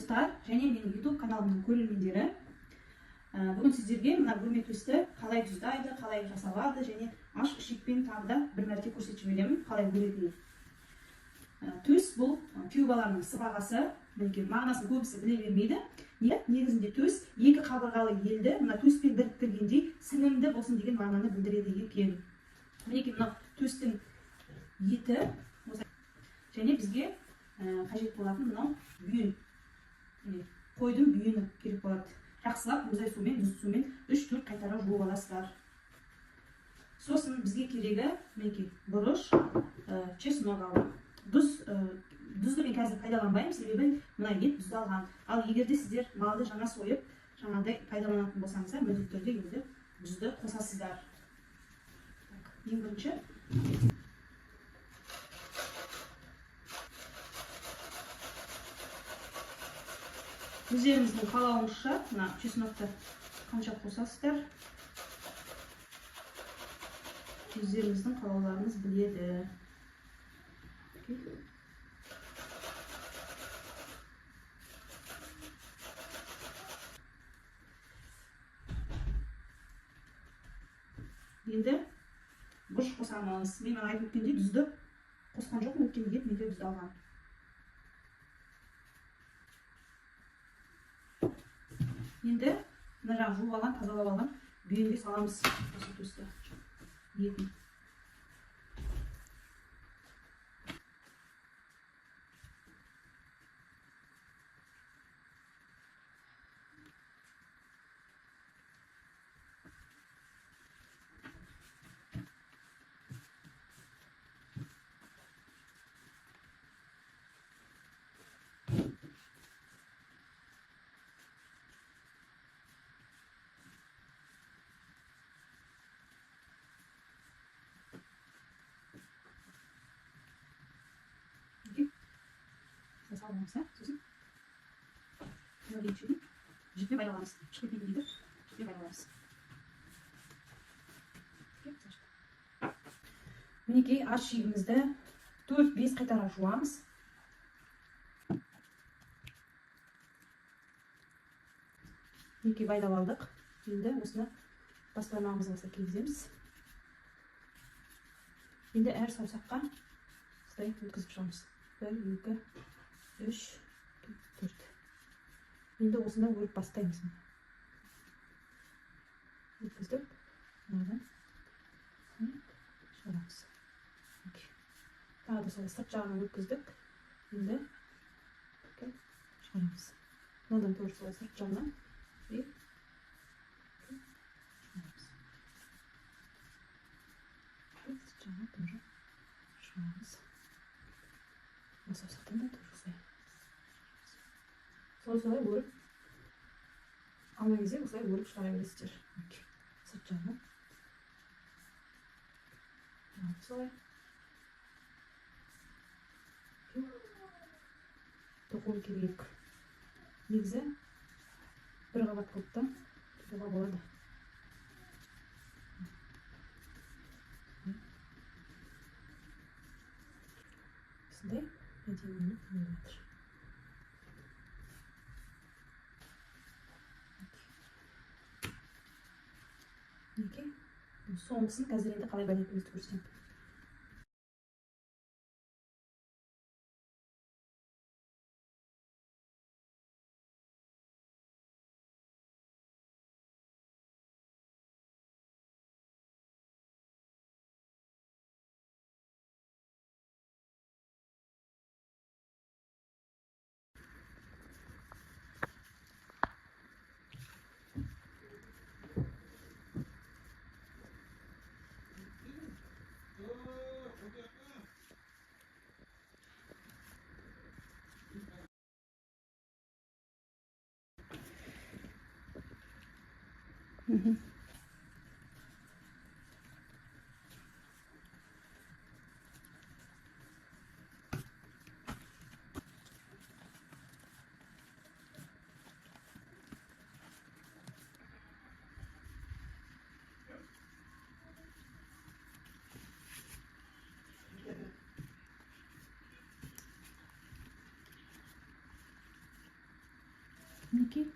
достар және менің YouTube каналымның көрермендері, бүгін сіздерге мына гурмет төсті қалай тұздайды, қалай жасалады және аш ішекпен тағы да бір мәрте көрсетіп жіберемін қалай көретінін. Төс бұл күйеу баланың сыбағасы, мағынасын көбісі біле бермейді. Негізінде төс екі қабырғалы елді мына төспен біріктіргендей сіңімді болсын деген мағынаны білдіреді екен. Мінекей мына төстің еті және бізге қажет болатын мынау бүйін. Қойдың бүйіні керек болады. Жақсылап мұздай сумен, тұзды сумен 3-4 қайтара жуып аласыздар. Сосын бізге керегі мінекей бұрыш, чеснок алып. Тұзды мен қазір пайдаланбаймын, себебі мына ет тұздалған. Ал егерде сіздер малды жаңа сойып, жаңағыдай пайдаланатын болсаңыздар, міндетті түрде енді тұзды қосасыздар. Ең бірінші өздеріңіздің қалауыңызша мына чеснокты қанша қосасыздар, өздеріңіздің қалауларыңыз біледі. Енді бұрыш қосамыз. Мен айтып өткендей тұзды қосқан жоқпын, өйткені ет менде тұздалған. Енді мына жаңа жуып алған, тазалап алған бүйінге саламыз осы төсті етін. Саламыз, сосын жіппен байламыз. Шықпен дейді, жіппен байламыз. Мінекей аш шегімізді 4-5 қайтара жуамыз. Мінекей байдап алдық. Енді осыны баспанамыз болса кигіземіз. Енді әр саусаққа осылай өткізіп шығамыз. 1, 2, 3, 4. Енді осында өріп бастаймыз. Өткіздік. Мынадан шығарамыз. Тағы да солай сырт жағынан өткіздік. Енді шығарамыз. Мынадан тоже солай сырт жағынан шығарамыз. Сырт жағынан тоже шығарамыз. Саусақтан да тоже осылай. Солай өріп, алған кезде осылай өріп шығара бересіздер. Сырт жағынан. Солай. Тоқуы керек. Негізі бір қабат қылып та тоқуға болады. Осындай әдемі болады. Соңғысын қазір енді қалай байлайтынымызды көрсетемін. мінекей